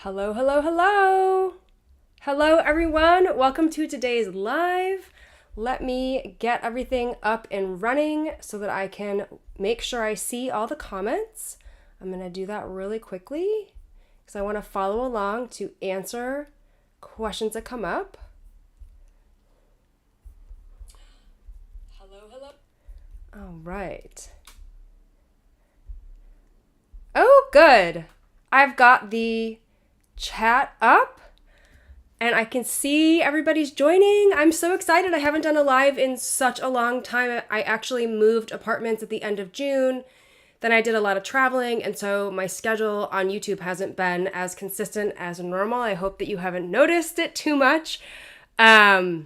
Hello, hello, hello. Hello, everyone. Welcome to today's live. Let me get everything up and running so that I can make sure I see all the comments. I'm going to do that really quickly because I want to follow along to answer questions that come up. Hello, hello. All right. Oh, good. I've got the chat up and I can see everybody's joining. I'm so excited. I haven't done a live in such a long time. I actually moved apartments at the end of June. Then I did a lot of traveling, and so my schedule on YouTube hasn't been as consistent as normal. I hope that you haven't noticed it too much. But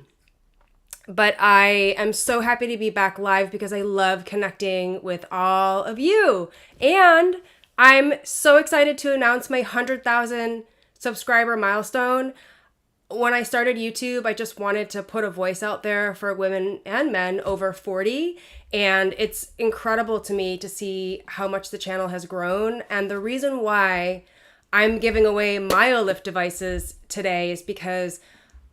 I am so happy to be back live because I love connecting with all of you. And I'm so excited to announce my 100,000 subscriber milestone. When I started YouTube, I just wanted to put a voice out there for women and men over 40. And it's incredible to me to see how much the channel has grown. And the reason why I'm giving away Myolift devices today is because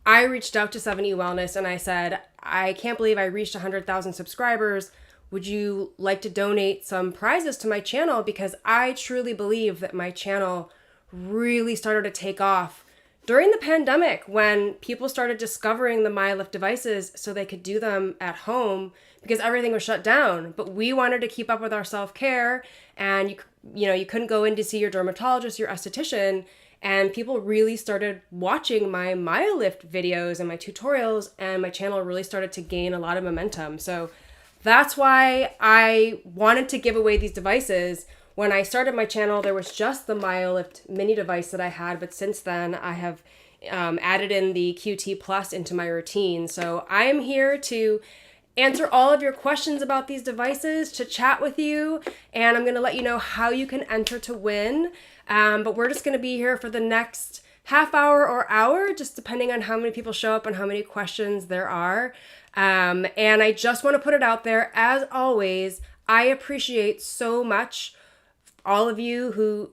I reached out to 70 Wellness and I said, I can't believe I reached 100,000 subscribers. Would you like to donate some prizes to my channel? Because I truly believe that my channel really started to take off during the pandemic when people started discovering the Myolift devices so they could do them at home because everything was shut down. But we wanted to keep up with our self-care, and you couldn't go in to see your dermatologist, your esthetician, and people really started watching my Myolift videos and my tutorials, and my channel really started to gain a lot of momentum. So that's why I wanted to give away these devices. When I started my channel, there was just the Myolift Mini device that I had, but since then I have added in the QT Plus into my routine. So I'm here to answer all of your questions about these devices, to chat with you, and I'm going to let you know how you can enter to win. But we're just going to be here for the next half hour or hour, just depending on how many people show up and how many questions there are. And I just want to put it out there, as always, I appreciate so much all of you who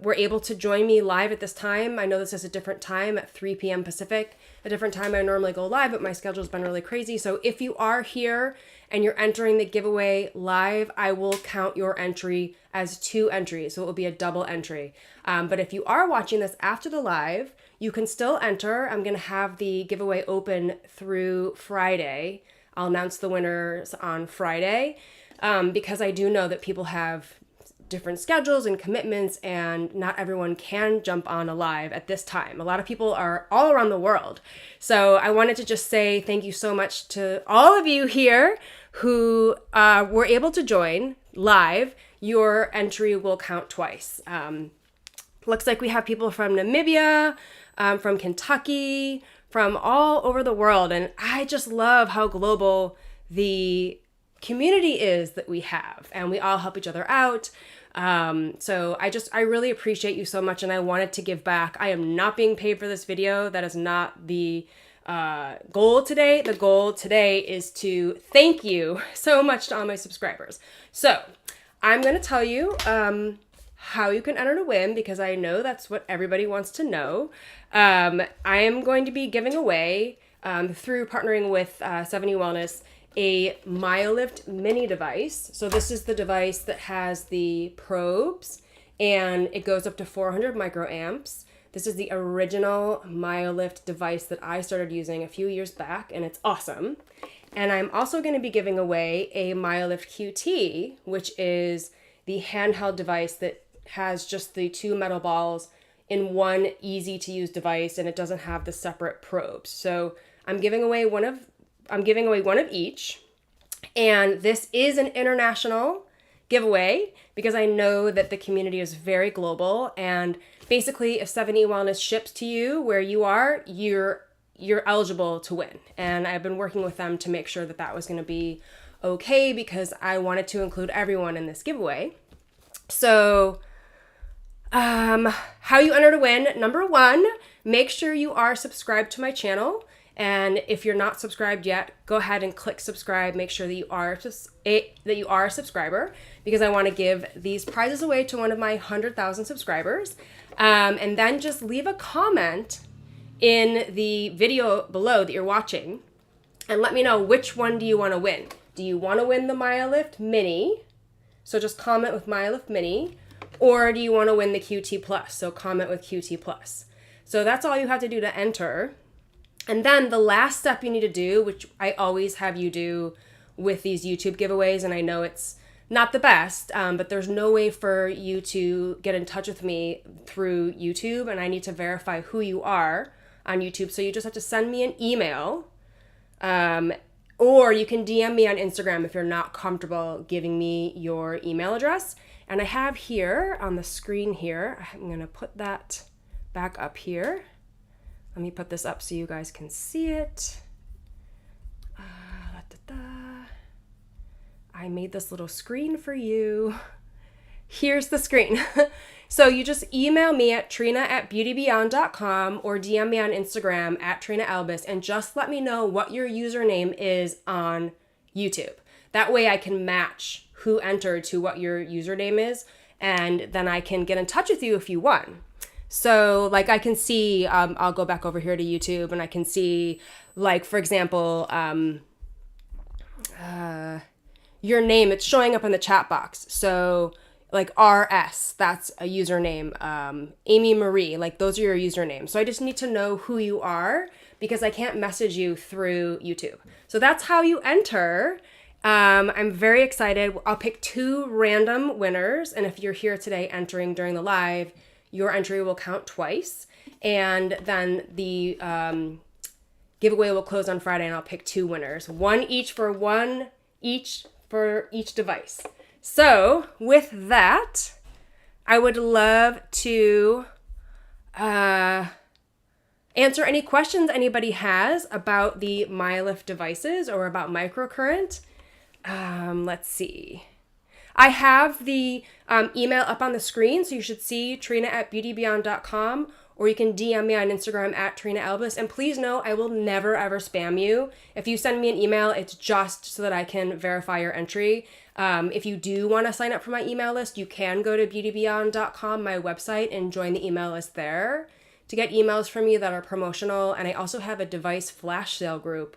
were able to join me live at this time. I know this is a different time at 3 p.m. Pacific, a different time I normally go live, but my schedule's been really crazy. So if you are here and you're entering the giveaway live, I will count your entry as 2 entries. So it will be a double entry. But if you are watching this after the live, you can still enter. I'm going to have the giveaway open through Friday. I'll announce the winners on Friday because I do know that people have different schedules and commitments, and not everyone can jump on a live at this time. A lot of people are all around the world. So I wanted to just say thank you so much to all of you here who were able to join live. Your entry will count twice. Looks like we have people from Namibia, from Kentucky, from all over the world. And I just love how global the community is that we have, and we all help each other out. So I really appreciate you so much, and I wanted to give back. I am not being paid for this video. That is not the goal today. The goal today is to thank you so much to all my subscribers. So I'm going to tell you how you can enter to win, because I know that's what everybody wants to know. I am going to be giving away, through partnering with 70 Wellness, a Myolift Mini device. So this is the device that has the probes, and it goes up to 400 microamps. This is the original Myolift device that I started using a few years back, and it's awesome. And I'm also going to be giving away a Myolift QT, which is the handheld device that has just the 2 metal balls in one easy to use device, and it doesn't have the separate probes. So I'm giving away one of each, and this is an international giveaway because I know that the community is very global, and basically if 70 Wellness ships to you where you are, you're eligible to win. And I've been working with them to make sure that that was going to be okay, because I wanted to include everyone in this giveaway. So how you enter to win: number 1, make sure you are subscribed to my channel. And if you're not subscribed yet, go ahead and click subscribe. Make sure that you are a subscriber, because I want to give these prizes away to one of my 100,000 subscribers. And then just leave a comment in the video below that you're watching and let me know, which one do you want to win? Do you want to win the Myolift Mini? So just comment with Myolift Mini. Or do you want to win the QT Plus? So comment with QT Plus. So that's all you have to do to enter. And then the last step you need to do, which I always have you do with these YouTube giveaways, and I know it's not the best, but there's no way for you to get in touch with me through YouTube, and I need to verify who you are on YouTube. So you just have to send me an email, or you can DM me on Instagram if you're not comfortable giving me your email address. And I have here on the screen here, I'm going to put that back up here. Let me put this up so you guys can see it. I made this little screen for you. Here's the screen. So you just email me at trina@beautybeyond.com or DM me on Instagram at trinaelbis and just let me know what your username is on YouTube. That way I can match who entered to what your username is, and then I can get in touch with you if you won. So like I can see, I'll go back over here to YouTube and I can see, like, for example, your name, it's showing up in the chat box. So like RS, that's a username. Amy Marie, like those are your usernames. So I just need to know who you are because I can't message you through YouTube. So that's how you enter. I'm very excited. I'll pick 2 random winners. And if you're here today entering during the live, your entry will count twice. And then the giveaway will close on Friday and I'll pick 2 winners. One each for each device. So with that, I would love to answer any questions anybody has about the Myolift devices or about microcurrent. Let's see. I have the email up on the screen, so you should see trina@beautybeyond.com, or you can DM me on Instagram at trinaelbis. And please know, I will never ever spam you. If you send me an email, it's just so that I can verify your entry. If you do want to sign up for my email list, you can go to beautybeyond.com, my website, and join the email list there to get emails from me that are promotional. And I also have a device flash sale group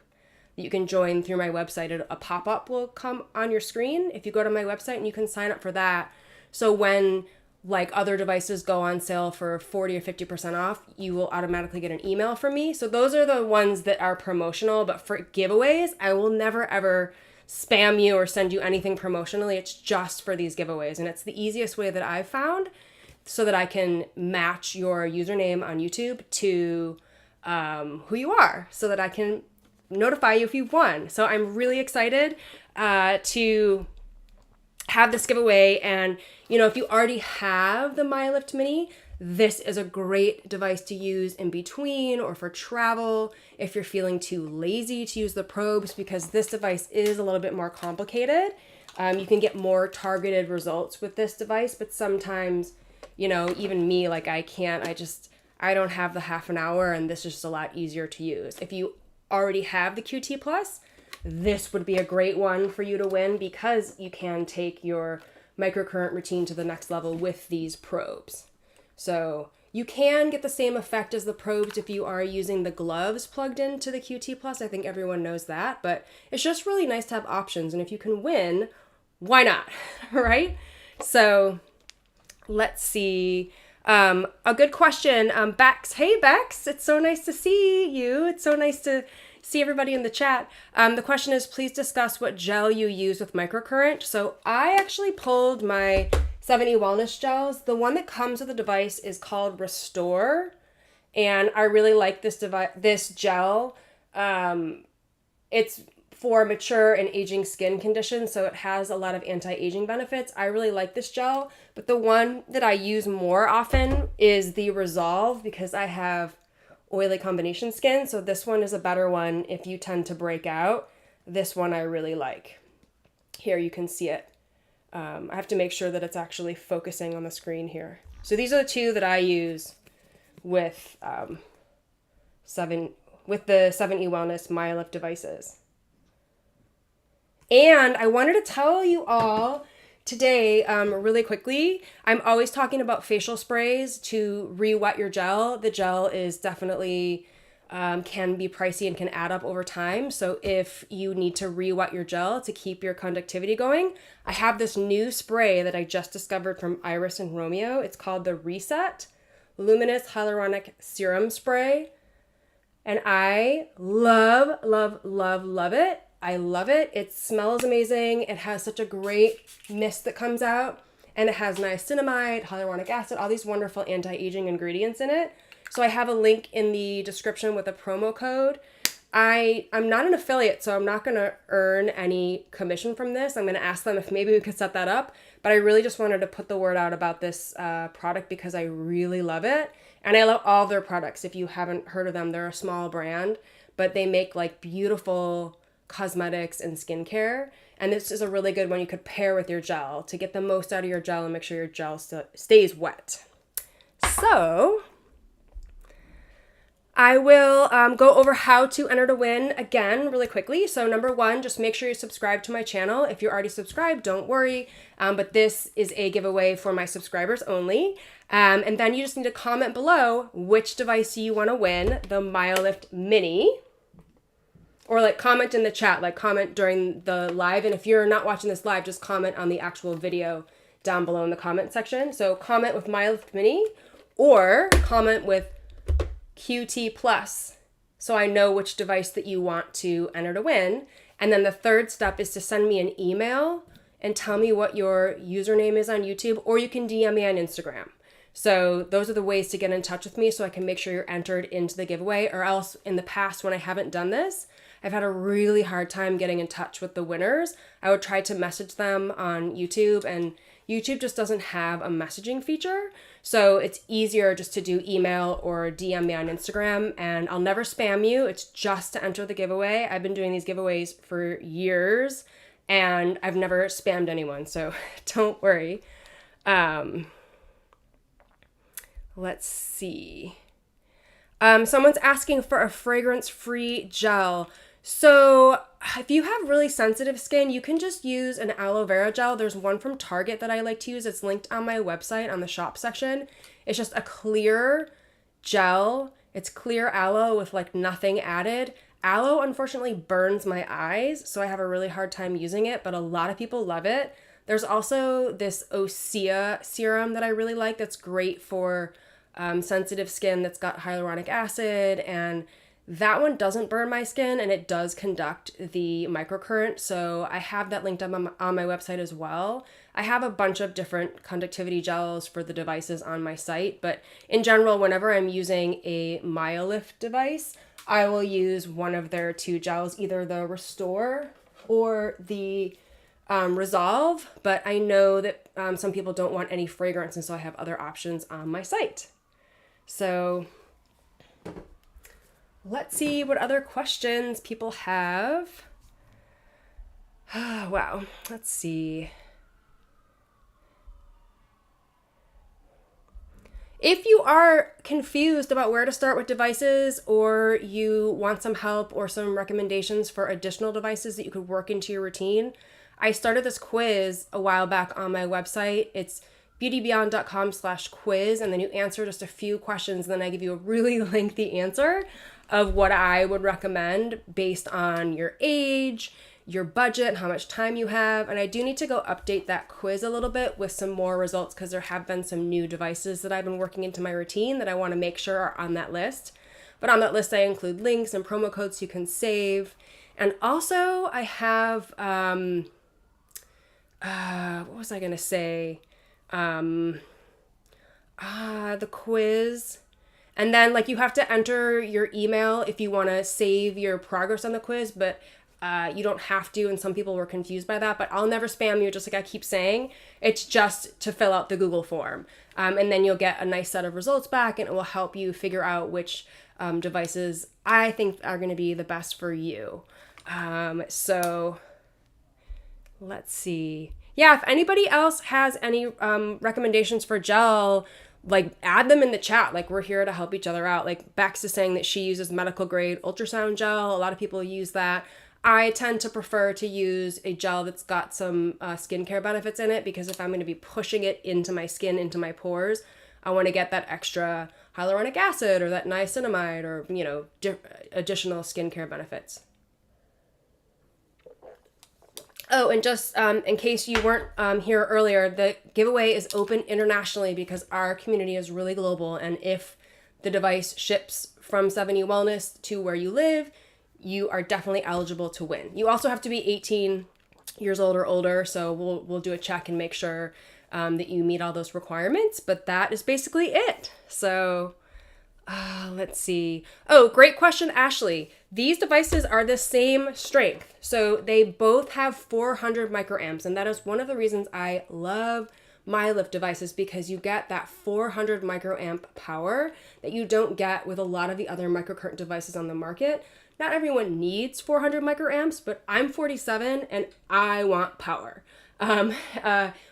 that you can join through my website. A pop-up will come on your screen if you go to my website, and you can sign up for that. So when like other devices go on sale for 40 or 50% off, you will automatically get an email from me. So those are the ones that are promotional, but for giveaways, I will never ever spam you or send you anything promotionally. It's just for these giveaways. And it's the easiest way that I've found so that I can match your username on YouTube to who you are, so that I can notify you if you've won. So I'm really excited to have this giveaway. And you know, if you already have the Myolift Mini, this is a great device to use in between or for travel if you're feeling too lazy to use the probes, because this device is a little bit more complicated. You can get more targeted results with this device, but sometimes, you know, even me, like I don't have the half an hour, and this is just a lot easier to use. If you already have the QT Plus, this would be a great one for you to win, because you can take your microcurrent routine to the next level with these probes. So you can get the same effect as the probes if you are using the gloves plugged into the QT Plus. I think everyone knows that, but it's just really nice to have options. And if you can win, why not, right? So let's see. A good question. Bex. Hey, Bex. It's so nice to see you. It's so nice to see everybody in the chat. The question is, please discuss what gel you use with microcurrent. So I actually pulled my 70 Wellness gels. The one that comes with the device is called Restore. And I really like this gel. It's for mature and aging skin conditions, so it has a lot of anti-aging benefits. I really like this gel, but the one that I use more often is the Resolve, because I have oily combination skin, so this one is a better one if you tend to break out. This one I really like. Here you can see it. I have to make sure that it's actually focusing on the screen here. So these are the two that I use with with the 7E Wellness Myolift devices. And I wanted to tell you all today, really quickly, I'm always talking about facial sprays to re-wet your gel. The gel is definitely can be pricey and can add up over time. So if you need to re-wet your gel to keep your conductivity going, I have this new spray that I just discovered from Iris and Romeo. It's called the Reset Luminous Hyaluronic Serum Spray. And I love, love, love, love it. I love it. It smells amazing. It has such a great mist that comes out. And it has niacinamide, hyaluronic acid, all these wonderful anti-aging ingredients in it. So I have a link in the description with a promo code. I'm not an affiliate, so I'm not going to earn any commission from this. I'm going to ask them if maybe we could set that up. But I really just wanted to put the word out about this product because I really love it. And I love all their products. If you haven't heard of them, they're a small brand, but they make like beautiful cosmetics and skincare. And this is a really good one you could pair with your gel to get the most out of your gel and make sure your gel stays wet. So I will go over how to enter to win again really quickly. So number one, just make sure you subscribe to my channel. If you're already subscribed, don't worry. But this is a giveaway for my subscribers only. And then you just need to comment below which device you want to win, the Myolift Mini. Or like comment in the chat, like comment during the live. And if you're not watching this live, just comment on the actual video down below in the comment section. So comment with Myolift Mini or comment with QT Plus, so I know which device that you want to enter to win. And then the third step is to send me an email and tell me what your username is on YouTube, or you can DM me on Instagram. So those are the ways to get in touch with me so I can make sure you're entered into the giveaway. Or else in the past when I haven't done this, I've had a really hard time getting in touch with the winners. I would try to message them on YouTube, and YouTube just doesn't have a messaging feature. So it's easier just to do email or DM me on Instagram, and I'll never spam you. It's just to enter the giveaway. I've been doing these giveaways for years and I've never spammed anyone, so don't worry. Let's see. Someone's asking for a fragrance-free gel. So if you have really sensitive skin, you can just use an aloe vera gel. There's one from Target that I like to use. It's linked on my website on the shop section. It's just a clear gel. It's clear aloe with like nothing added. Aloe unfortunately burns my eyes, so I have a really hard time using it, but a lot of people love it. There's also this Osea serum that I really like that's great for sensitive skin that's got hyaluronic acid, and that one doesn't burn my skin and it does conduct the microcurrent. So I have that linked up on my website as well. I have a bunch of different conductivity gels for the devices on my site, but in general, whenever I'm using a Myolift device, I will use one of their two gels, either the Restore or the Resolve, but I know that some people don't want any fragrance, and so I have other options on my site. So let's see what other questions people have. Wow, let's see. If you are confused about where to start with devices, or you want some help or some recommendations for additional devices that you could work into your routine, I started this quiz a while back on my website. It's beautybeyond.com/quiz, and then you answer just a few questions, and then I give you a really lengthy answer of what I would recommend based on your age, your budget, how much time you have. And I do need to go update that quiz a little bit with some more results because there have been some new devices that I've been working into my routine that I want to make sure are on that list. But on that list, I include links and promo codes you can save. And also I have, what was I going to say? The quiz. And then like you have to enter your email if you want to save your progress on the quiz, but you don't have to, and some people were confused by that, but I'll never spam you, just like I keep saying. It's just to fill out the Google form. And then you'll get a nice set of results back, and it will help you figure out which devices I think are going to be the best for you. So let's see. Yeah, if anybody else has any recommendations for gel, like add them in the chat. Like we're here to help each other out. Like Bex is saying that she uses medical grade ultrasound gel. A lot of people use that. I tend to prefer to use a gel that's got some skincare benefits in it, because if I'm going to be pushing it into my skin, into my pores, I want to get that extra hyaluronic acid or that niacinamide or, you know, additional skincare benefits. Oh, and just in case you weren't here earlier, the giveaway is open internationally because our community is really global. And if the device ships from 7U Wellness to where you live, you are definitely eligible to win. You also have to be 18 years old or older, so we'll do a check and make sure that you meet all those requirements. But that is basically it. So let's see. Oh, great question, Ashley. These devices are the same strength. So they both have 400 microamps, and that is one of the reasons I love Myolift devices, because you get that 400 microamp power that you don't get with a lot of the other microcurrent devices on the market. Not everyone needs 400 microamps, but I'm 47 and I want power.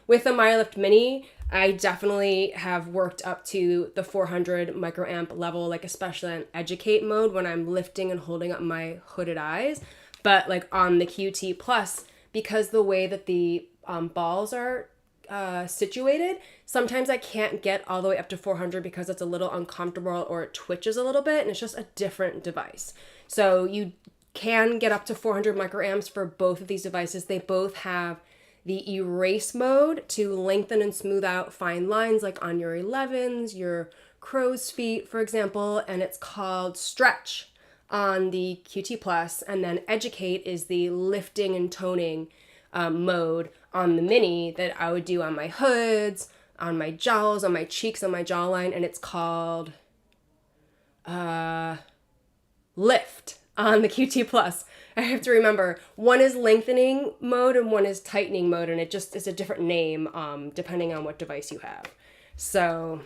With the Myolift Mini, I definitely have worked up to the 400 microamp level, like especially in educate mode when I'm lifting and holding up my hooded eyes. But like on the QT Plus, because the way that the balls are situated, sometimes I can't get all the way up to 400 because it's a little uncomfortable or it twitches a little bit, and it's just a different device. So you can get up to 400 microamps for both of these devices. They both have the erase mode to lengthen and smooth out fine lines like on your 11s, your crow's feet, for example, and it's called stretch on the QT Plus, and then educate is the lifting and toning mode on the Mini that I would do on my hoods, on my jowls, on my cheeks, on my jawline, and it's called lift on the QT Plus. I have to remember, one is lengthening mode and one is tightening mode, and it just is a different name depending on what device you have. So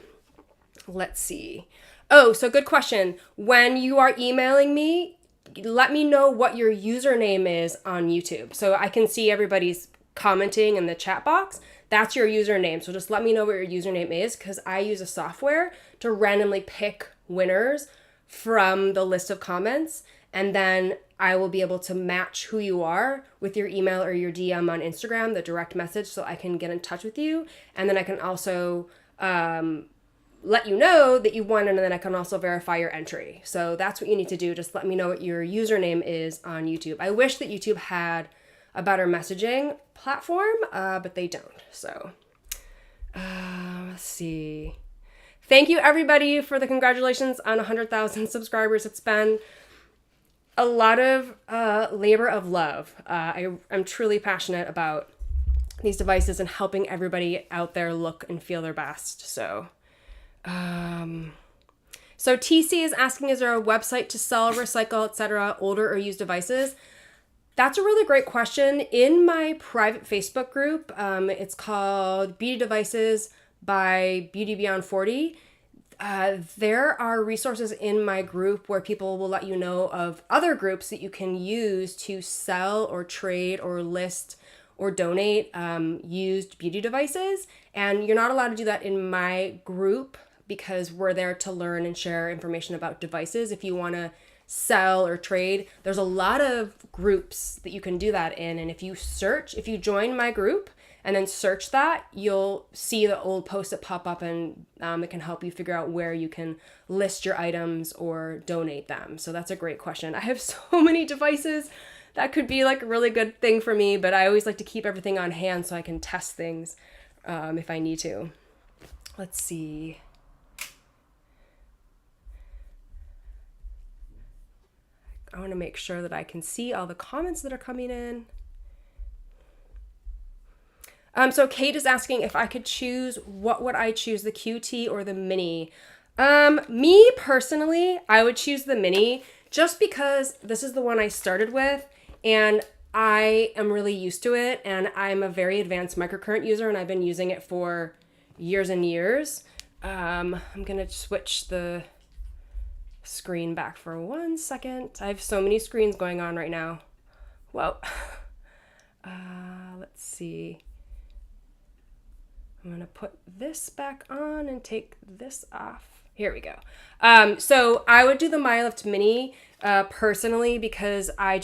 let's see. Oh, so good question. When you are emailing me, let me know what your username is on YouTube so I can see everybody's commenting in the chat box. That's your username. So just let me know what your username is, because I use a software to randomly pick winners from the list of comments, and then I will be able to match who you are with your email or your DM on Instagram, the direct message, so I can get in touch with you. And then I can also let you know that you won, and then I can also verify your entry. So that's what you need to do. Just let me know what your username is on YouTube. I wish that YouTube had a better messaging platform, but they don't. So let's see. Thank you, everybody, for the congratulations on 100,000 subscribers. It's been a lot of labor of love. I'm truly passionate about these devices and helping everybody out there look and feel their best. So TC is asking, is there a website to sell, recycle, etc., older or used devices? That's a really great question. In my private Facebook group, it's called Beauty Devices by Beauty Beyond 40. There are resources in my group where people will let you know of other groups that you can use to sell or trade or list or donate used beauty devices. And you're not allowed to do that in my group because we're there to learn and share information about devices. If you want to sell or trade, there's a lot of groups that you can do that in. And if you join my group and then search that, you'll see the old posts that pop up, and it can help you figure out where you can list your items or donate them. So that's a great question. I have so many devices. That could be like a really good thing for me, but I always like to keep everything on hand so I can test things if I need to. Let's see. I want to make sure that I can see all the comments that are coming in. So Kate is asking if I could choose, what would I choose, the QT or the Mini? Me personally, I would choose the Mini just because this is the one I started with and I am really used to it, and I'm a very advanced microcurrent user and I've been using it for years and years. I'm going to switch the screen back for 1 second. I have so many screens going on right now. Whoa. Let's see. I'm going to put this back on and take this off. Here we go. So I would do the Myolift Mini personally because I'm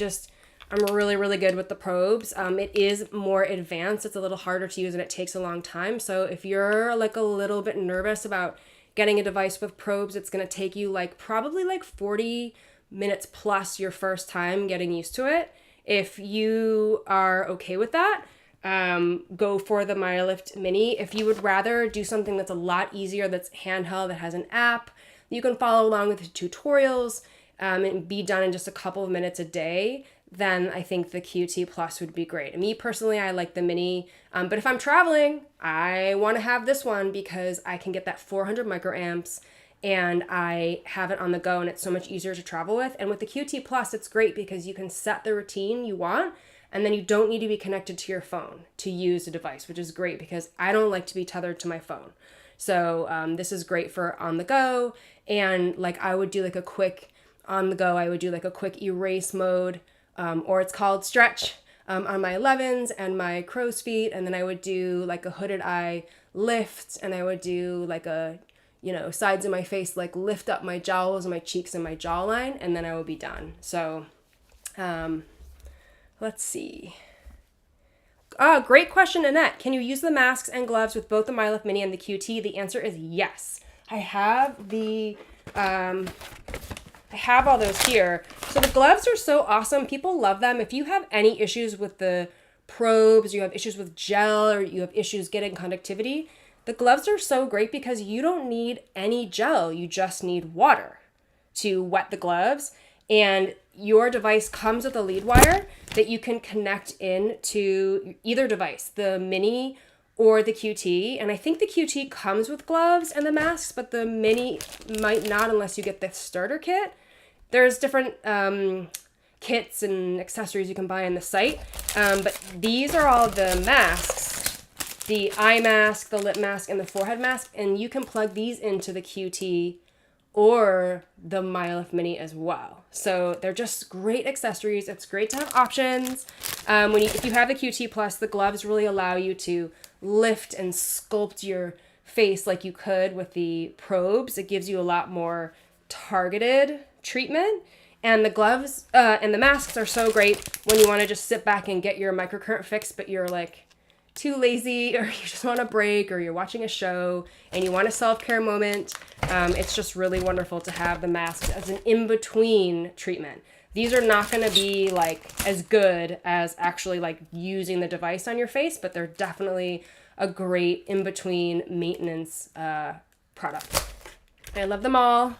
really, really good with the probes. It is more advanced. It's a little harder to use and it takes a long time. So if you're like a little bit nervous about getting a device with probes, it's going to take you probably 40 minutes plus your first time getting used to it. If you are okay with that, go for the Myolift Mini. If you would rather do something that's a lot easier, that's handheld, that has an app, you can follow along with the tutorials and be done in just a couple of minutes a day, then I think the QT Plus would be great. And me personally, I like the Mini, but if I'm traveling, I want to have this one because I can get that 400 microamps and I have it on the go and it's so much easier to travel with. And with the QT Plus, it's great because you can set the routine you want and then you don't need to be connected to your phone to use the device, which is great because I don't like to be tethered to my phone. So this is great for on the go. And I would do a quick on the go, I would do a quick erase mode, or it's called stretch on my 11s and my crow's feet. And then I would do a hooded eye lift and I would do a, sides of my face, lift up my jowls and my cheeks and my jawline, and then I would be done. So, let's see. Great question, Annette. Can you use the masks and gloves with both the Myolift Mini and the QT? The answer is yes. I have all those here. So the gloves are so awesome. People love them. If you have any issues with the probes, you have issues with gel, or you have issues getting conductivity, the gloves are so great because you don't need any gel. You just need water to wet the gloves. And your device comes with a lead wire that you can connect in to either device, the Mini or the QT. And I think the QT comes with gloves and the masks, but the Mini might not unless you get the starter kit. There's different kits and accessories you can buy on the site. But these are all the masks, the eye mask, the lip mask, and the forehead mask. And you can plug these into the QT or the Myolift Mini as well. So they're just great accessories. It's great to have options. If you have the QT Plus, the gloves really allow you to lift and sculpt your face like you could with the probes. It gives you a lot more targeted treatment. And the gloves and the masks are so great when you want to just sit back and get your microcurrent fix, but you're too lazy, or you just want a break, or you're watching a show and you want a self-care moment. It's just really wonderful to have the masks as an in-between treatment. These are not going to be as good as actually using the device on your face, but they're definitely a great in-between maintenance product. I love them all.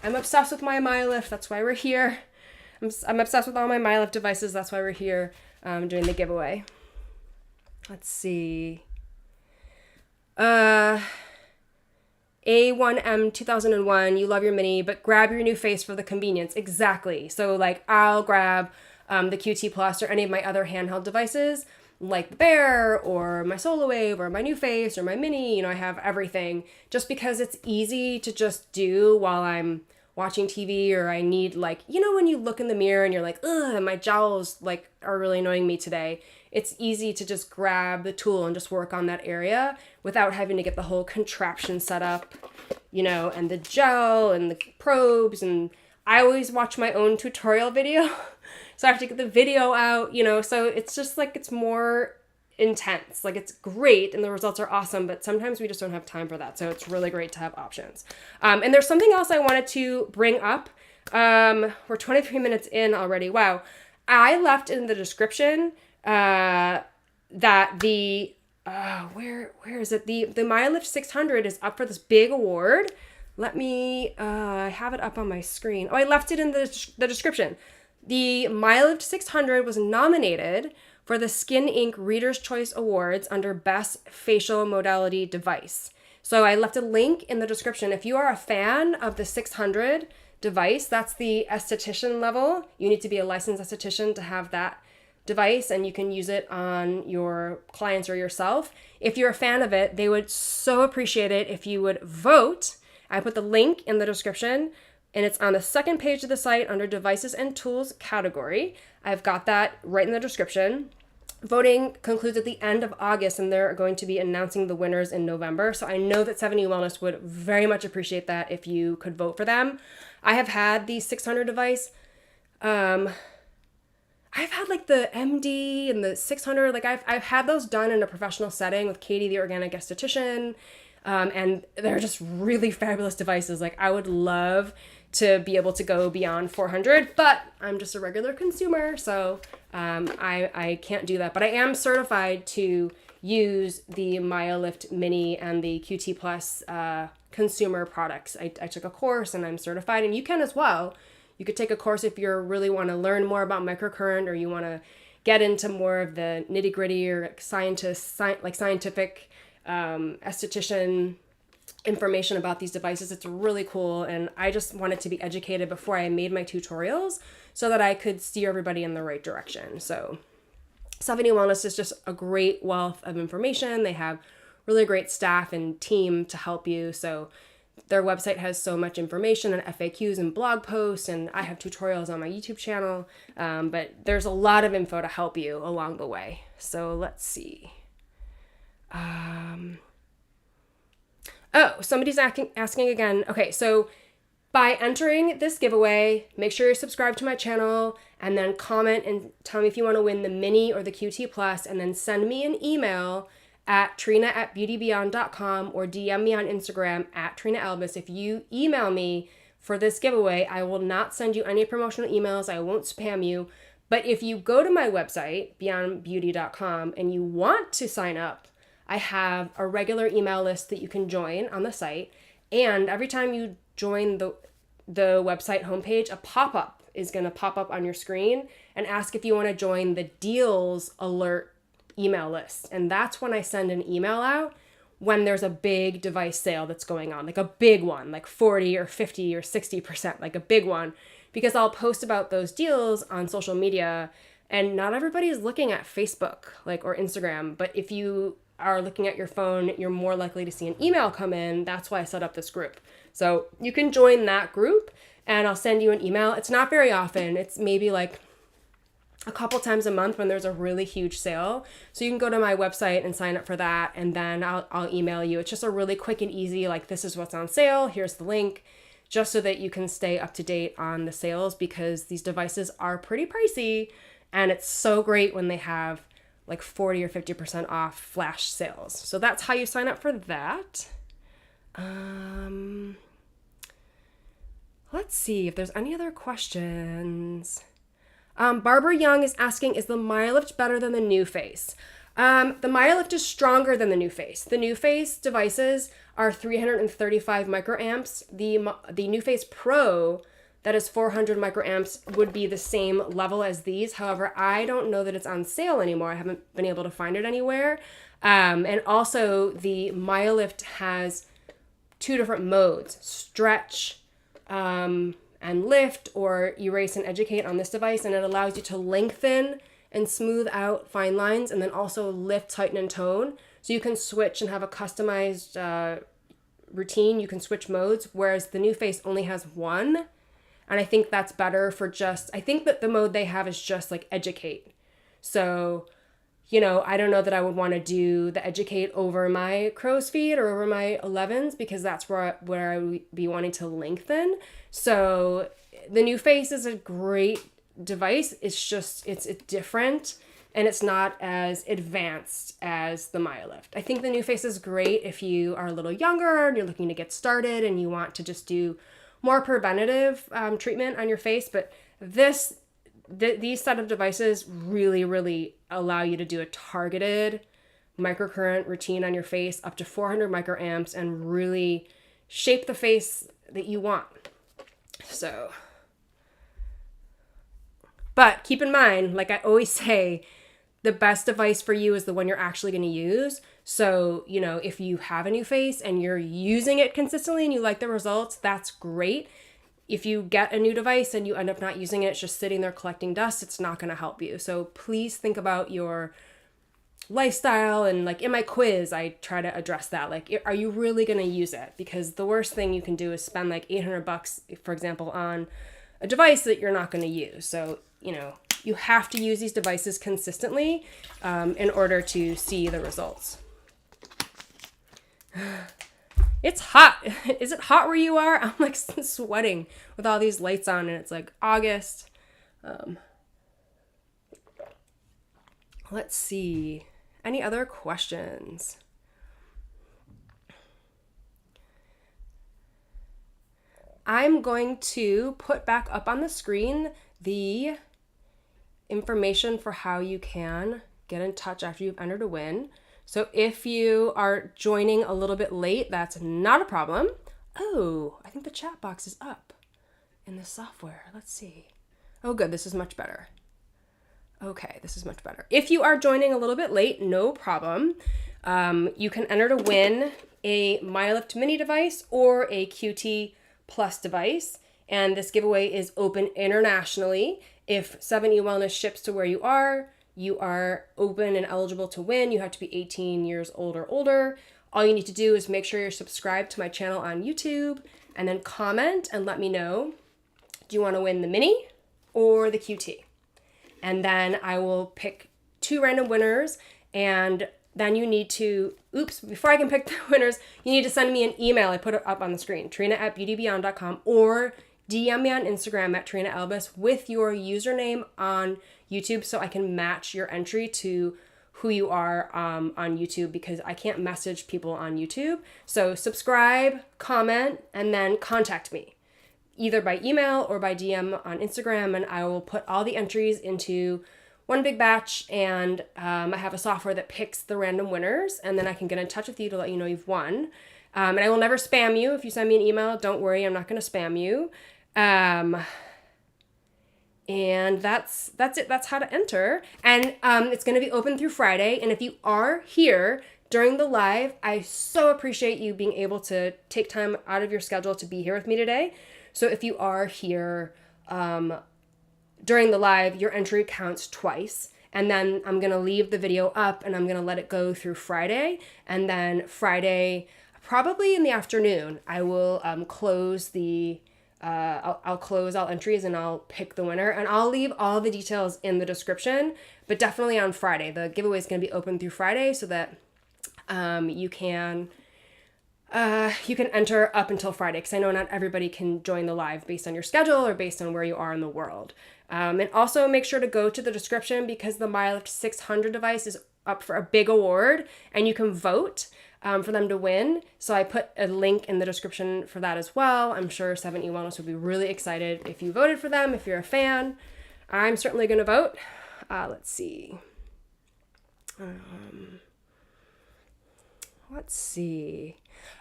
I'm obsessed with my Myolift. That's why we're here. I'm obsessed with all my Myolift devices. That's why we're here doing the giveaway. Let's see. A1M 2001, you love your Mini, but grab your new face for the convenience. Exactly. So I'll grab the QT Plus or any of my other handheld devices like the Bear or my Solo Wave or my new face or my Mini. I have everything just because it's easy to just do while I'm watching TV, or I need when you look in the mirror and you're ugh, my jowls are really annoying me today. It's easy to just grab the tool and just work on that area without having to get the whole contraption set up, and the gel and the probes. And I always watch my own tutorial video. So I have to get the video out, so it's just it's more intense. It's great and the results are awesome, but sometimes we just don't have time for that. So it's really great to have options. And there's something else I wanted to bring up. We're 23 minutes in already. Wow. I left in the description that the where is it? The Myolift 600 is up for this big award. Let me I have it up on my screen. Oh, I left it in the description. The Myolift 600 was nominated for the Skin Inc. Reader's Choice Awards under Best Facial Modality Device. So I left a link in the description. If you are a fan of the 600 device, that's the esthetician level. You need to be a licensed esthetician to have that device, and you can use it on your clients or yourself. If you're a fan of it, they would so appreciate it if you would vote. I put the link in the description, and it's on the second page of the site under Devices and Tools category. I've got that right in the description. Voting concludes at the end of August, and they're going to be announcing the winners in November. So I know that 70 Wellness would very much appreciate that if you could vote for them. I have had the 600 device. I've had like the MD and the 600. Like I've had those done in a professional setting with Katie, the organic esthetician. And they're just really fabulous devices. Like I would love to be able to go beyond 400, but I'm just a regular consumer, so I can't do that. But I am certified to use the Myolift Mini and the QT Plus consumer products. I took a course and I'm certified, and you can as well. You could take a course if you really want to learn more about microcurrent, or you want to get into more of the nitty gritty or scientific esthetician information about these devices. It's really cool, and I just wanted to be educated before I made my tutorials so that I could steer everybody in the right direction. So 70 Wellness is just a great wealth of information. They have really great staff and team to help you. So their website has so much information and FAQs and blog posts, and I have tutorials on my YouTube channel, but there's a lot of info to help you along the way. So let's see. Oh, somebody's asking again. Okay, so by entering this giveaway, make sure you're subscribed to my channel, and then comment and tell me if you want to win the Mini or the QT Plus, and then send me an email at trina@beautybeyond.com or DM me on Instagram at trinaelbis. If you email me for this giveaway, I will not send you any promotional emails. I won't spam you. But if you go to my website, beyondbeauty.com, and you want to sign up, I have a regular email list that you can join on the site. And every time you join the website homepage, a pop-up is going to pop up on your screen and ask if you want to join the deals alert email list. And that's when I send an email out when there's a big device sale that's going on, like a big one, like 40 or 50 or 60%, like a big one, because I'll post about those deals on social media, and not everybody is looking at Facebook or Instagram. But if you are looking at your phone, you're more likely to see an email come in. That's why I set up this group. So you can join that group, and I'll send you an email. It's not very often. It's maybe like a couple times a month when there's a really huge sale. So you can go to my website and sign up for that, and then I'll email you. It's just a really quick and easy, like, this is what's on sale, here's the link, just so that you can stay up to date on the sales, because these devices are pretty pricey, and it's so great when they have like 40 or 50% off flash sales. So that's how you sign up for that. Let's see if there's any other questions. Barbara Young is asking, is the Myolift better than the New Face? The Myolift is stronger than the New Face. The New Face devices are 335 microamps. The New Face Pro, that is 400 microamps, would be the same level as these. However, I don't know that it's on sale anymore. I haven't been able to find it anywhere. And also the Myolift has two different modes, stretch and lift, or erase and educate on this device. And it allows you to lengthen and smooth out fine lines, and then also lift, tighten, and tone. So you can switch and have a customized routine. You can switch modes, whereas the New Face only has one. And I think that's better for I think that the mode they have is just like educate. So, I don't know that I would want to do the educate over my crow's feet or over my 11s, because that's where I would be wanting to lengthen. So the New Face is a great device. It's just, it's different, and it's not as advanced as the Myolift. I think the New Face is great if you are a little younger and you're looking to get started and you want to just do more preventative treatment on your face. But these set of devices really, really allow you to do a targeted microcurrent routine on your face up to 400 microamps and really shape the face that you want. So, but keep in mind, like I always say, the best device for you is the one you're actually going to use. So, if you have a New Face and you're using it consistently and you like the results, that's great. If you get a new device and you end up not using it, it's just sitting there collecting dust, it's not going to help you. So please think about your lifestyle. And like in my quiz, I try to address that. Like, are you really going to use it? Because the worst thing you can do is spend like $800, for example, on a device that you're not going to use. So, you have to use these devices consistently in order to see the results. It's hot. Is it hot where you are? I'm like sweating with all these lights on and it's like August. Let's see. Any other questions? I'm going to put back up on the screen the information for how you can get in touch after you've entered a win. So if you are joining a little bit late, that's not a problem. Oh, I think the chat box is up in the software. Let's see. Oh, good. This is much better. Okay, this is much better. If you are joining a little bit late, no problem. You can enter to win a Myolift Mini device or a QT Plus device. And this giveaway is open internationally. If 7E Wellness ships to where you are open and eligible to win. You have to be 18 years old or older. All you need to do is make sure you're subscribed to my channel on YouTube and then comment and let me know, do you want to win the Mini or the QT? And then I will pick 2 random winners, and then you need to, before I can pick the winners, you need to send me an email. I put it up on the screen, trina@beautybeyond.com, or DM me on Instagram at Trina Albus with your username on YouTube so I can match your entry to who you are on YouTube, because I can't message people on YouTube. So subscribe, comment, and then contact me either by email or by DM on Instagram, and I will put all the entries into one big batch, and I have a software that picks the random winners, and then I can get in touch with you to let you know you've won. And I will never spam you. If you send me an email, don't worry, I'm not going to spam you. And that's it. That's how to enter. And it's going to be open through Friday. And if you are here during the live, I so appreciate you being able to take time out of your schedule to be here with me today. So if you are here during the live, your entry counts twice. And then I'm going to leave the video up and I'm going to let it go through Friday. And then Friday, probably in the afternoon, I will close the I'll close all entries and I'll pick the winner, and I'll leave all the details in the description, but definitely on Friday. The giveaway is going to be open through Friday so that you can enter up until Friday, because I know not everybody can join the live based on your schedule or based on where you are in the world. And also make sure to go to the description, because the Myolift 600 device is up for a big award and you can vote for them to win. So I put a link in the description for that as well. I'm sure 7E Wellness would be really excited if you voted for them, if you're a fan. I'm certainly going to vote. Let's see.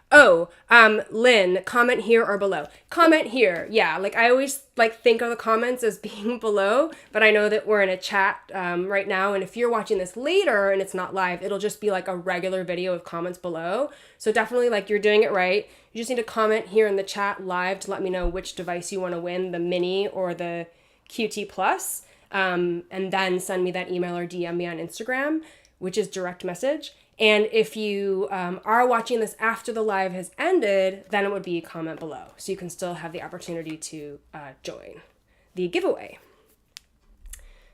Oh, Lynn, comment here or below. Comment here. Yeah, like I always think of the comments as being below, but I know that we're in a chat right now, and if you're watching this later and it's not live, it'll just be like a regular video with comments below. So definitely, you're doing it right. You just need to comment here in the chat live to let me know which device you want to win, the Mini or the QT Plus, and then send me that email or DM me on Instagram, which is direct message. And if you are watching this after the live has ended, then it would be a comment below. So you can still have the opportunity to join the giveaway.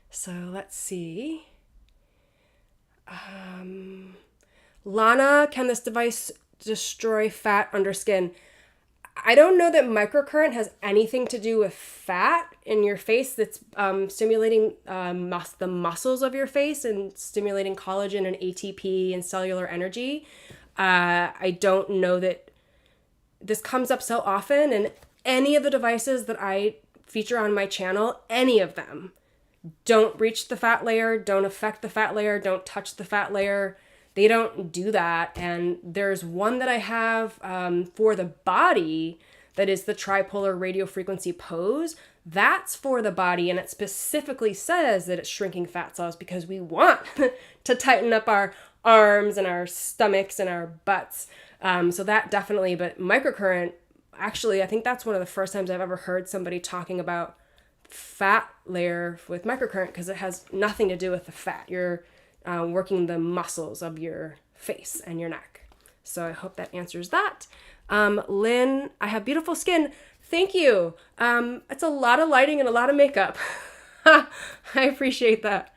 So let's see. Lana, can this device destroy fat under skin? I don't know that microcurrent has anything to do with fat in your face that's stimulating the muscles of your face and stimulating collagen and ATP and cellular energy. I don't know that this comes up so often, and any of the devices that I feature on my channel, any of them, don't reach the fat layer, don't affect the fat layer, don't touch the fat layer. They don't do that. And there's one that I have for the body that is the tripolar radiofrequency pose. That's for the body, and it specifically says that it's shrinking fat cells because we want to tighten up our arms and our stomachs and our butts. So that definitely, but microcurrent, actually, I think that's one of the first times I've ever heard somebody talking about fat layer with microcurrent, because it has nothing to do with the fat. You're working the muscles of your face and your neck. So I hope that answers that. Lynn, I have beautiful skin. Thank you. It's a lot of lighting and a lot of makeup. I appreciate that.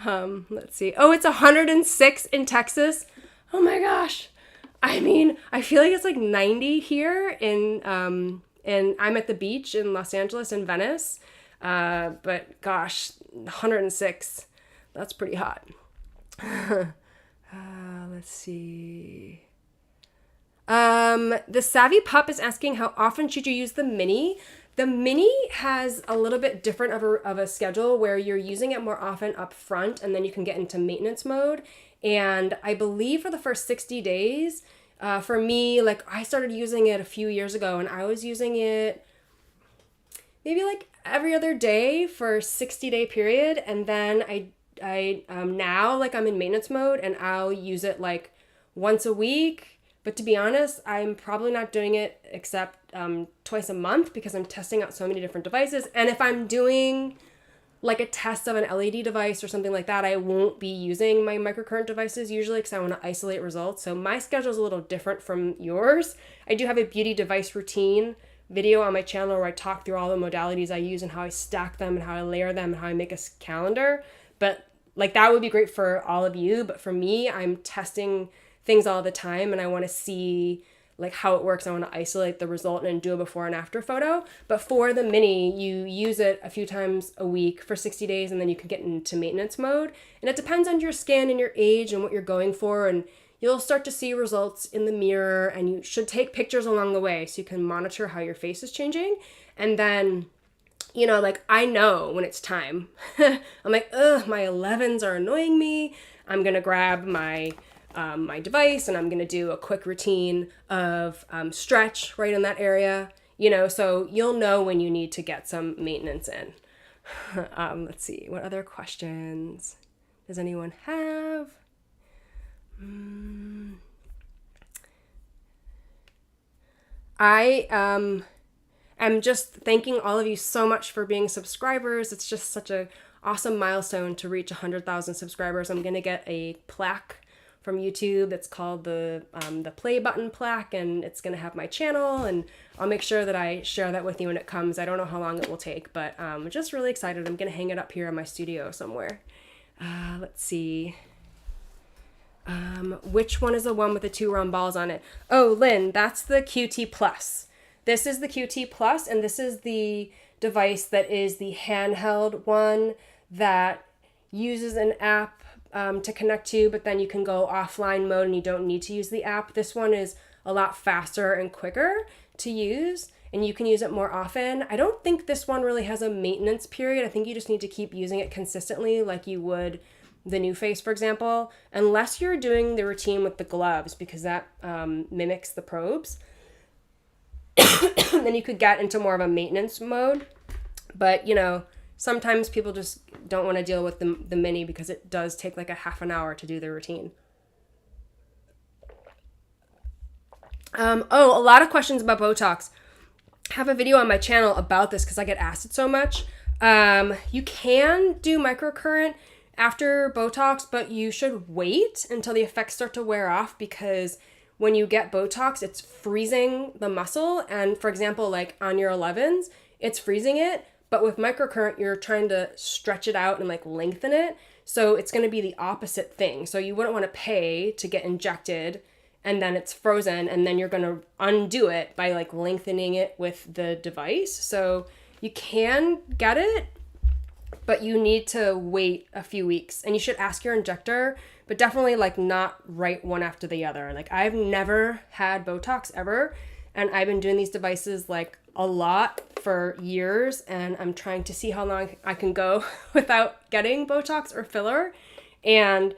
Let's see. Oh, it's 106 in Texas. Oh my gosh. I mean, I feel like it's like 90 here and I'm at the beach in Los Angeles and Venice. But gosh, 106. That's pretty hot. Let's see. The Savvy Pup is asking, how often should you use the Mini? The Mini has a little bit different of a schedule where you're using it more often up front and then you can get into maintenance mode. And I believe for the first 60 days, for me, like I started using it a few years ago and I was using it maybe like every other day for a 60-day period. And then I now like I'm in maintenance mode and I'll use it like once a week. But to be honest, I'm probably not doing it except twice a month because I'm testing out so many different devices. And if I'm doing like a test of an LED device or something like that, I won't be using my microcurrent devices usually because I want to isolate results. So my schedule is a little different from yours. I do have a beauty device routine video on my channel where I talk through all the modalities I use and how I stack them and how I layer them and how I make a calendar. But like that would be great for all of you. But for me, I'm testing things all the time and I want to see like how it works. I want to isolate the result and do a before and after photo. But for the Mini, you use it a few times a week for 60 days and then you can get into maintenance mode. And it depends on your skin and your age and what you're going for. And you'll start to see results in the mirror and you should take pictures along the way so you can monitor how your face is changing. And then, you know, like I know when it's time. I'm like, ugh, my 11s are annoying me. I'm going to grab my device and I'm going to do a quick routine of stretch right in that area, you know, so you'll know when you need to get some maintenance in. Let's see, what other questions does anyone have? I am just thanking all of you so much for being subscribers. It's just such a awesome milestone to reach 100,000 subscribers. I'm going to get a plaque from YouTube that's called the play button plaque, and it's going to have my channel, and I'll make sure that I share that with you when it comes. I don't know how long it will take, but I'm just really excited. I'm going to hang it up here in my studio somewhere. Let's see. Which one is the one with the 2 round balls on it? Oh, Lynn, that's the QT Plus. This is the QT Plus, and this is the device that is the handheld one that uses an app to connect to, but then you can go offline mode and you don't need to use the app. This one is a lot faster and quicker to use and you can use it more often. I don't think this one really has a maintenance period. I think you just need to keep using it consistently like you would the New Face, for example, unless you're doing the routine with the gloves because that mimics the probes. Then you could get into more of a maintenance mode. But, you know, sometimes people just don't want to deal with the Mini because it does take like a half an hour to do the routine. Oh, a lot of questions about Botox. I have a video on my channel about this because I get asked it so much. You can do microcurrent after Botox, but you should wait until the effects start to wear off because when you get Botox, it's freezing the muscle. And for example, like on your 11s, it's freezing it. But with microcurrent, you're trying to stretch it out and like lengthen it. So it's going to be the opposite thing. So you wouldn't want to pay to get injected and then it's frozen and then you're going to undo it by like lengthening it with the device. So you can get it, but you need to wait a few weeks and you should ask your injector, but definitely like not right one after the other. Like I've never had Botox ever. And I've been doing these devices like a lot for years and I'm trying to see how long I can go without getting Botox or filler. And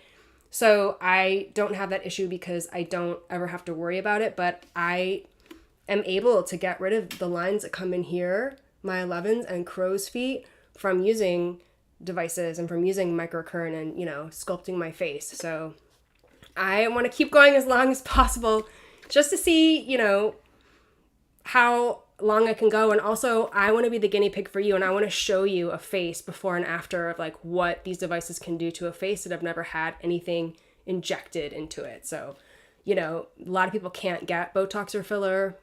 so I don't have that issue because I don't ever have to worry about it, but I am able to get rid of the lines that come in here, my 11s and crow's feet from using devices and from using microcurrent and, you know, sculpting my face. So I want to keep going as long as possible just to see, you know, how long I can go. And also I want to be the guinea pig for you and I want to show you a face before and after of like what these devices can do to a face that I've never had anything injected into it. So, you know, a lot of people can't get Botox or filler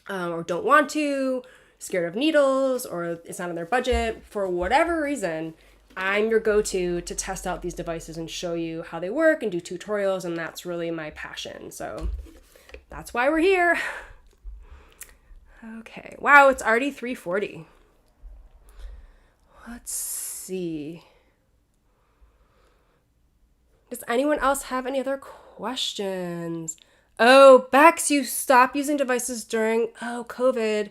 or don't want to. scared of needles or it's not on their budget, for whatever reason, I'm your go-to to test out these devices and show you how they work and do tutorials, and that's really my passion. So that's why we're here. Okay, wow, it's already 3:40. Let's see. Does anyone else have any other questions? Oh, Bex, you stopped using devices during COVID,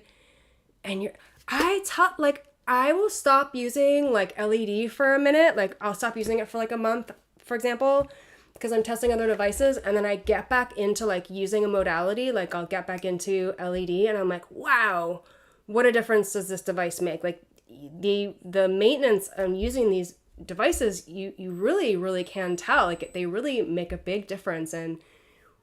and I will stop using like LED for a minute. Like I'll stop using it for like a month, for example, because I'm testing other devices, and then I get back into like using a modality. Like I'll get back into LED, and I'm like, wow, what a difference does this device make? Like the maintenance on using these devices, you really, really can tell. Like they really make a big difference. And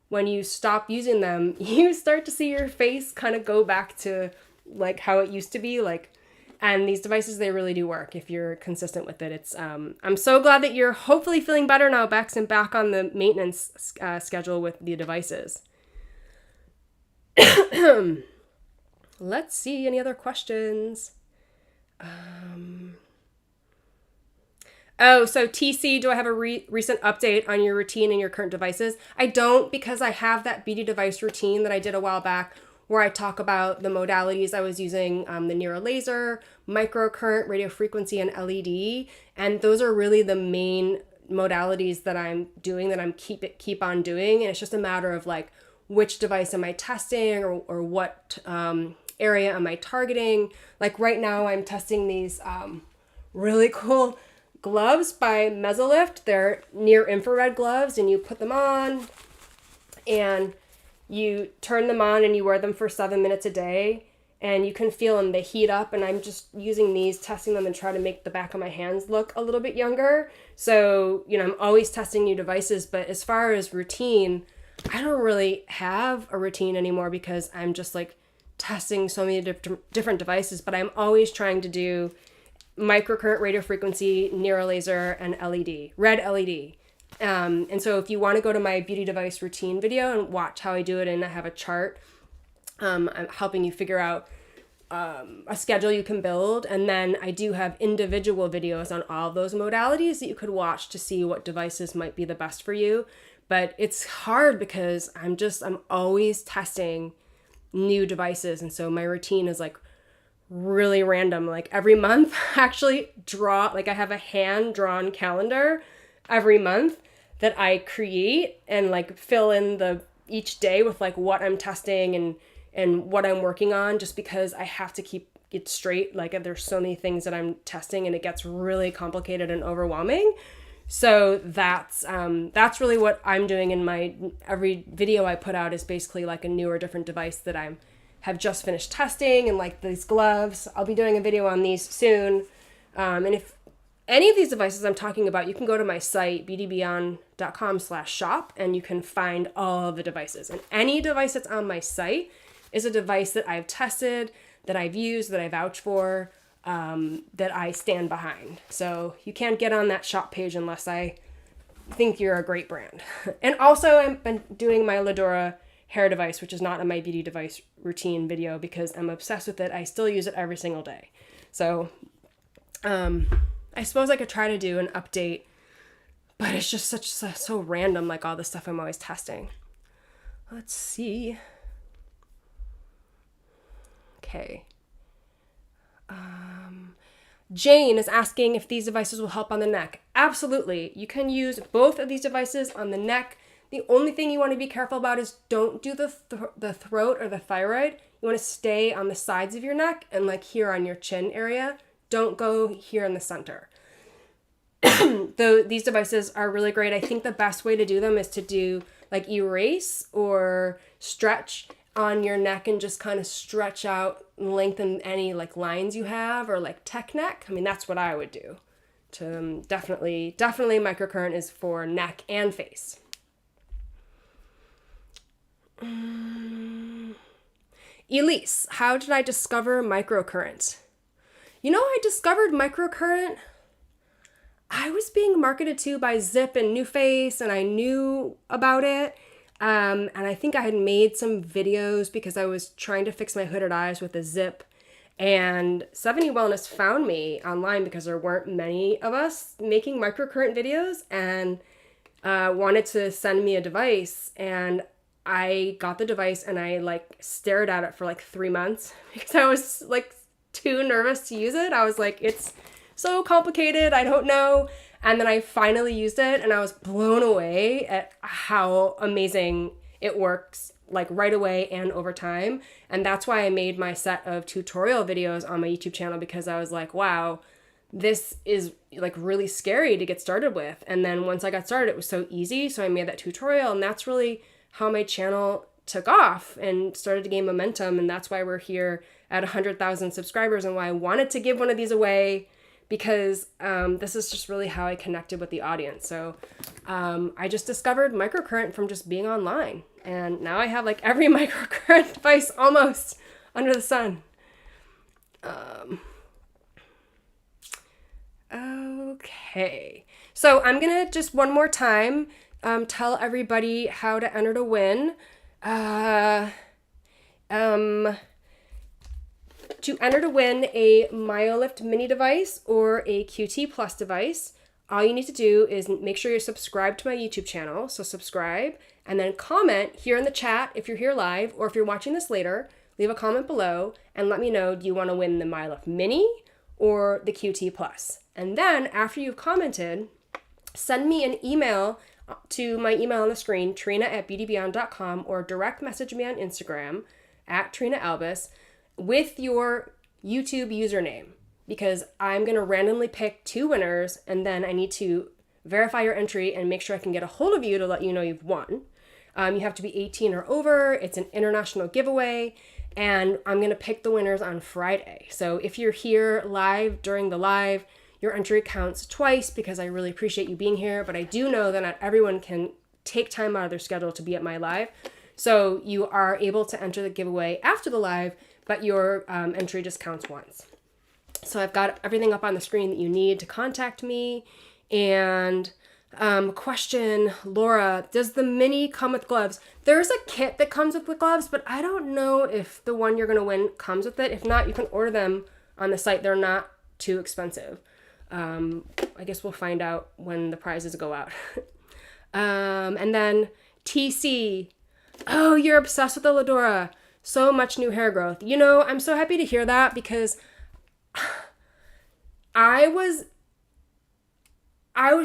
when you stop using them, you start to see your face kind of go back to like how it used to be. Like, and these devices, they really do work if you're consistent with it. It's I'm so glad that you're hopefully feeling better now, Bex, and back on the maintenance schedule with the devices. Let's see, any other questions? Oh, so TC, do I have a recent update on your routine and your current devices? I don't, because I have that beauty device routine that I did a while back where I talk about the modalities I was using, the neuro laser, microcurrent, radio frequency, and LED. And those are really the main modalities that I'm doing, that I'm keep on doing. And it's just a matter of like, which device am I testing, or what area am I targeting? Like right now I'm testing these really cool gloves by Myolift. They're near infrared gloves, and you put them on and you turn them on and you wear them for 7 minutes a day, and you can feel them, they heat up. And I'm just using these, testing them, and try to make the back of my hands look a little bit younger. So, I'm always testing new devices, but as far as routine, I don't really have a routine anymore because I'm just like testing so many different devices, but I'm always trying to do microcurrent, radio frequency, neuro laser, and LED, red LED. And so if you want to go to my beauty device routine video and watch how I do it, and I have a chart, I'm helping you figure out a schedule you can build. And then I do have individual videos on all of those modalities that you could watch to see what devices might be the best for you. But it's hard because I'm always testing new devices. And so my routine is like really random. Like every month, actually I have a hand-drawn calendar every month that I create and like fill in each day with like what I'm testing and what I'm working on, just because I have to keep it straight. Like there's so many things that I'm testing, and it gets really complicated and overwhelming. So that's really what I'm doing in every video I put out is basically like a new or different device that have just finished testing. And like these gloves, I'll be doing a video on these soon. And if any of these devices I'm talking about, you can go to my site, beautybeyond.com/shop, and you can find all of the devices. And any device that's on my site is a device that I've tested, that I've used, that I vouch for, that I stand behind. So you can't get on that shop page unless I think you're a great brand. And also I've been doing my Lidora hair device, which is not on my beauty device routine video because I'm obsessed with it. I still use it every single day. So I suppose I could try to do an update, but it's just so random, like all the stuff I'm always testing. Let's see. Okay. Jane is asking if these devices will help on the neck. Absolutely. You can use both of these devices on the neck. The only thing you want to be careful about is don't do the throat or the thyroid. You want to stay on the sides of your neck and like here on your chin area. Don't go here in the center. Though these devices are really great. I think the best way to do them is to do like erase or stretch on your neck and just kind of stretch out and lengthen any like lines you have, or like tech neck. I mean, that's what I would do. To definitely microcurrent is for neck and face. Elise, how did I discover microcurrent? I discovered microcurrent. I was being marketed to by Zip and New Face, and I knew about it. And I think I had made some videos because I was trying to fix my hooded eyes with a Zip. And 70 Wellness found me online because there weren't many of us making microcurrent videos, and wanted to send me a device. And I got the device and I like stared at it for like 3 months because I was like too nervous to use it. I was like, it's so complicated, I don't know. And then I finally used it and I was blown away at how amazing it works, like right away and over time. And that's why I made my set of tutorial videos on my YouTube channel, because I was like, wow, this is like really scary to get started with. And then once I got started, it was so easy. So I made that tutorial, and that's really how my channel took off and started to gain momentum. And that's why we're here at 100,000 subscribers, and why I wanted to give one of these away, because this is just really how I connected with the audience. So I just discovered microcurrent from just being online. And now I have like every microcurrent device almost under the sun. Okay. So I'm going to just one more time tell everybody how to enter to win. To enter to win a Myolift Mini device or a QT Plus device, all you need to do is make sure you're subscribed to my YouTube channel. So subscribe, and then comment here in the chat if you're here live, or if you're watching this later, leave a comment below and let me know, do you want to win the Myolift Mini or the QT Plus? And then after you've commented, send me an email to my email on the screen, trina@beautybeyond.com, or direct message me on Instagram @TrinaAlbus with your YouTube username, because I'm going to randomly pick 2 winners, and then I need to verify your entry and make sure I can get a hold of you to let you know you've won. You have to be 18 or over. It's an international giveaway, and I'm going to pick the winners on Friday. So if you're here live during the live, your entry counts twice, because I really appreciate you being here, but I do know that not everyone can take time out of their schedule to be at my live. So you are able to enter the giveaway after the live, but your entry just counts once. So I've got everything up on the screen that you need to contact me. And question, Laura, does the Mini come with gloves? There's a kit that comes with the gloves, but I don't know if the one you're going to win comes with it. If not, you can order them on the site. They're not too expensive. I guess we'll find out when the prizes go out. And then TC, oh, you're obsessed with the Lidora. So much new hair growth. You know, I'm so happy to hear that, because I was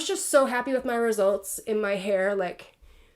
just so happy with my results in my hair. Like,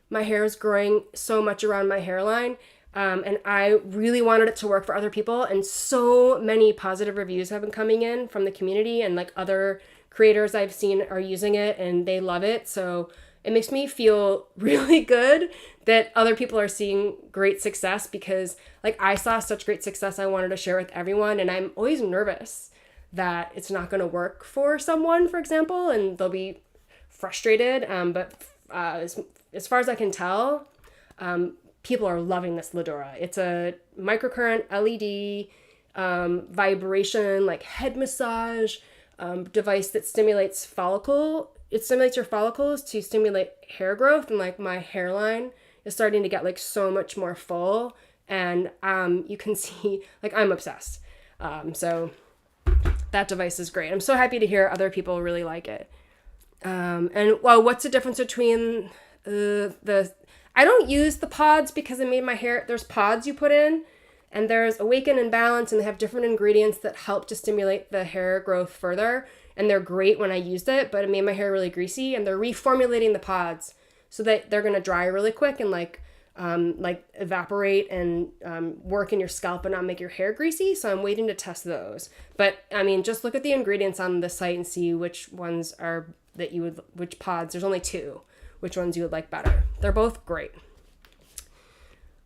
my hair is growing so much around my hairline. And I really wanted it to work for other people. And so many positive reviews have been coming in from the community, and like other creators I've seen are using it and they love it. So it makes me feel really good that other people are seeing great success, because like I saw such great success, I wanted to share with everyone. And I'm always nervous that it's not going to work for someone, for example, and they'll be frustrated. But as far as I can tell, people are loving this Lidora. It's a microcurrent LED vibration, like head massage device that stimulates your follicles to stimulate hair growth. And like my hairline is starting to get like so much more full, and you can see like I'm obsessed. So that device is great. I'm so happy to hear other people really like it. And well, what's the difference between I don't use the pods, because I made my hair, there's pods you put in, and there's Awaken and Balance, and they have different ingredients that help to stimulate the hair growth further. And they're great when I used it, but it made my hair really greasy, and they're reformulating the pods so that they're going to dry really quick and like evaporate and work in your scalp and not make your hair greasy. So I'm waiting to test those. But I mean, just look at the ingredients on the site and see which ones are which pods. There's only 2, which ones you would like better. They're both great.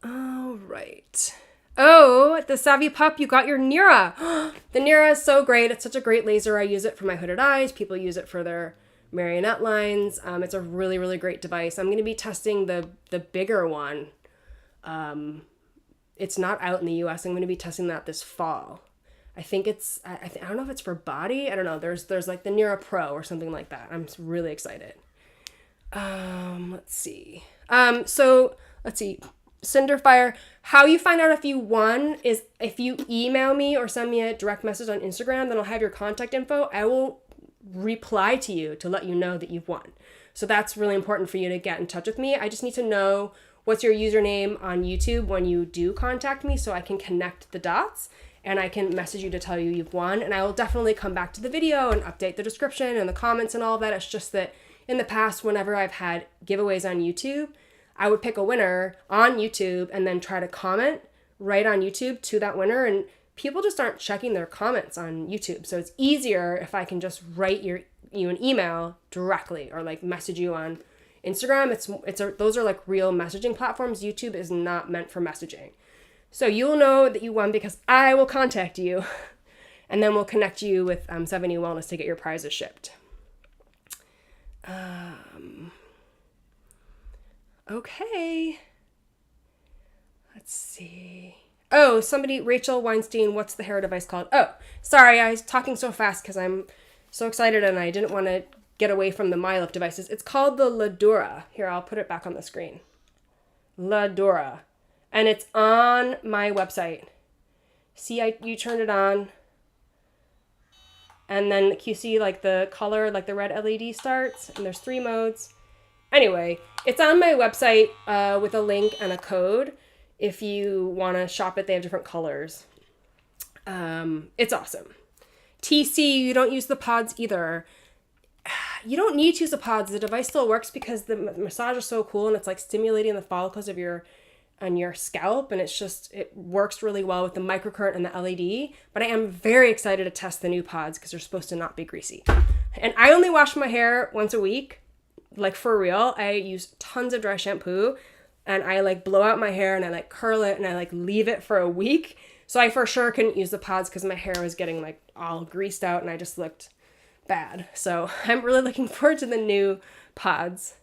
All right. Oh, the Savvy Pup, you got your Nira. The Nira is so great. It's such a great laser. I use it for my hooded eyes. People use it for their marionette lines. It's a really, really great device. I'm going to be testing the bigger one. It's not out in the US. I'm going to be testing that this fall. I think it's, I don't know if it's for body. I don't know. There's like the Nira Pro or something like that. I'm really excited. Let's see. So let's see. Cinderfire. How you find out if you won is if you email me or send me a direct message on Instagram, then I'll have your contact info. I will reply to you to let you know that you've won. So that's really important for you to get in touch with me. I just need to know what's your username on YouTube when you do contact me so I can connect the dots and I can message you to tell you you've won. And I will definitely come back to the video and update the description and the comments and all of that. It's just that in the past, whenever I've had giveaways on YouTube, I would pick a winner on YouTube and then try to comment right on YouTube to that winner. And people just aren't checking their comments on YouTube. So it's easier if I can just write you an email directly or like message you on Instagram. Those are like real messaging platforms. YouTube is not meant for messaging. So you'll know that you won because I will contact you and then we'll connect you with 70 Wellness to get your prizes shipped. Okay. Let's see. Oh, Rachel Weinstein, what's the hair device called? Oh, sorry, I was talking so fast because I'm so excited and I didn't want to get away from the Myolift devices. It's called the Lidora. Here, I'll put it back on the screen. Lidora. And it's on my website. See, you turned it on. And then you see like the color, like the red LED starts, and there's 3 modes. Anyway, it's on my website with a link and a code. If you want to shop it, they have different colors. It's awesome. TC, you don't use the pods either. You don't need to use the pods. The device still works because the massage is so cool and it's like stimulating the follicles of your scalp, and it works really well with the microcurrent and the LED. But I am very excited to test the new pods because they're supposed to not be greasy. And I only wash my hair once a week, like for real. I use tons of dry shampoo and I like blow out my hair and I like curl it and I like leave it for a week. So I for sure couldn't use the pods because my hair was getting like all greased out and I just looked bad. So I'm really looking forward to the new pods.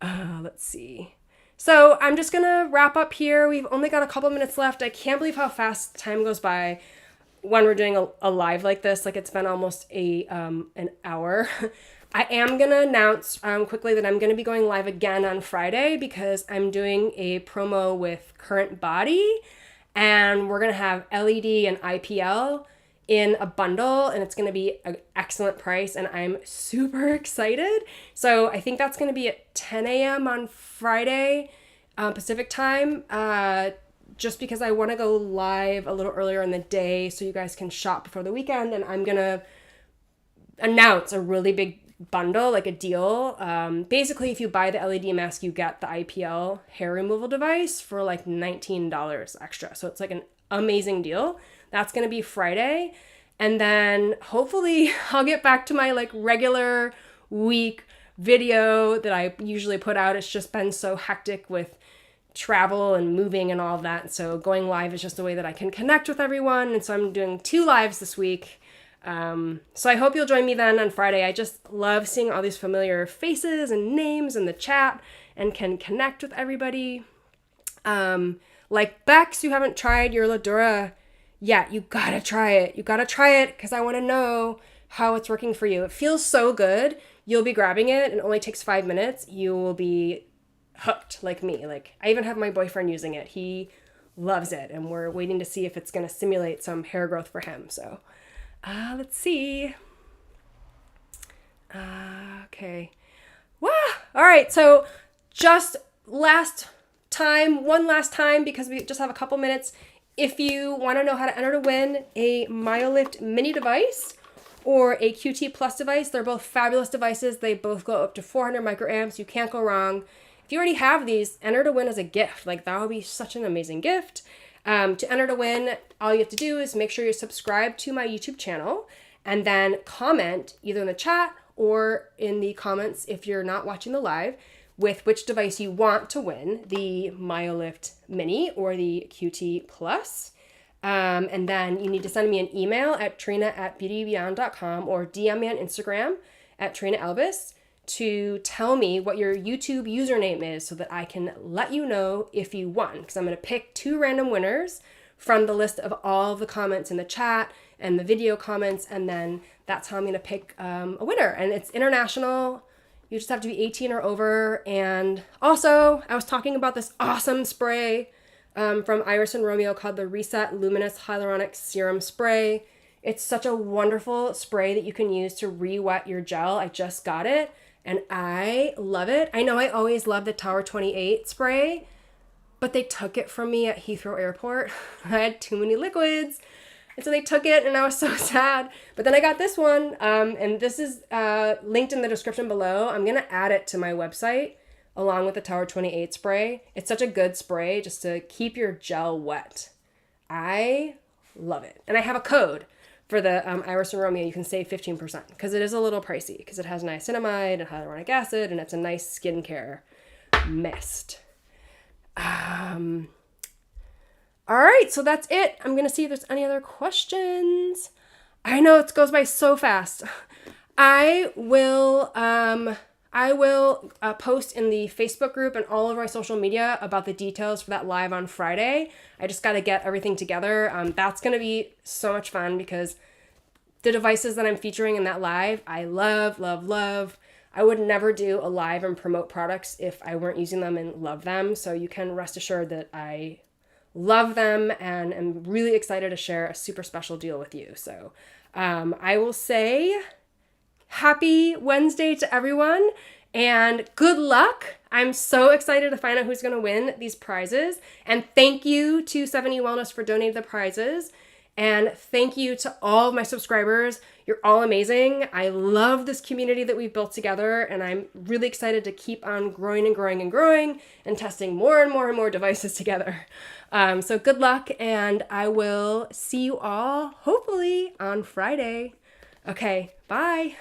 Let's see. So I'm just going to wrap up here. We've only got a couple minutes left. I can't believe how fast time goes by when we're doing a live like this. Like it's been almost an hour. I am going to announce quickly that I'm going to be going live again on Friday because I'm doing a promo with Current Body and we're going to have LED and IPL in a bundle and it's going to be an excellent price and I'm super excited. So I think that's going to be at 10 a.m. on Friday Pacific time just because I want to go live a little earlier in the day so you guys can shop before the weekend, and I'm going to announce a really big bundle, like a deal. Basically, if you buy the LED mask, you get the IPL hair removal device for like $19 extra. So it's like an amazing deal. That's going to be Friday. And then hopefully I'll get back to my like regular week video that I usually put out. It's just been so hectic with travel and moving and all of that. So going live is just a way that I can connect with everyone. And so I'm doing 2 lives this week. So I hope you'll join me then on Friday. I just love seeing all these familiar faces and names in the chat and can connect with everybody. Like Bex, you haven't tried your Lidora yet. You gotta try it. You gotta try it because I want to know how it's working for you. It feels so good. You'll be grabbing it and it only takes 5 minutes. You will be hooked like me. Like I even have my boyfriend using it. He loves it and we're waiting to see if it's going to stimulate some hair growth for him. So let's see. Okay. Wow. All right. So just one last time, because we just have a couple minutes. If you want to know how to enter to win a Myolift Mini device or a QT Plus device, they're both fabulous devices. They both go up to 400 microamps. You can't go wrong. If you already have these, enter to win as a gift. Like that would be such an amazing gift. To enter to win, all you have to do is make sure you subscribe to my YouTube channel and then comment either in the chat or in the comments if you're not watching the live with which device you want to win, the Myolift Mini or the QT Plus. And then you need to send me an email at trina@beautybeyond.com or DM me on Instagram at trinaelvis to tell me what your YouTube username is so that I can let you know if you won. Because I'm going to pick 2 random winners from the list of all of the comments in the chat and the video comments. And then that's how I'm going to pick a winner. And it's international. You just have to be 18 or over. And also, I was talking about this awesome spray from Iris and Romeo called the Reset Luminous Hyaluronic Serum Spray. It's such a wonderful spray that you can use to re-wet your gel. I just got it and I love it. I know I always loved the Tower 28 spray, but they took it from me at Heathrow Airport. I had too many liquids. And so they took it and I was so sad. But then I got this one, and this is linked in the description below. I'm going to add it to my website along with the Tower 28 spray. It's such a good spray just to keep your gel wet. I love it. And I have a code for the Iris and Romeo. You can save 15% because it is a little pricey because it has niacinamide and hyaluronic acid and it's a nice skincare mist. All right, so that's it. I'm going to see if there's any other questions. I know it goes by so fast. I will post in the Facebook group and all over my social media about the details for that live on Friday. I just got to get everything together. That's going to be so much fun because the devices that I'm featuring in that live, I love, love, love. I would never do a live and promote products if I weren't using them and love them. So you can rest assured that I love them and am really excited to share a super special deal with you. So I will say happy Wednesday to everyone and good luck. I'm so excited to find out who's going to win these prizes. And thank you to 70 Wellness for donating the prizes. And thank you to all of my subscribers. You're all amazing. I love this community that we've built together, and I'm really excited to keep on growing and growing and growing and testing more and more and more devices together. So good luck, and I will see you all hopefully on Friday. Okay, bye.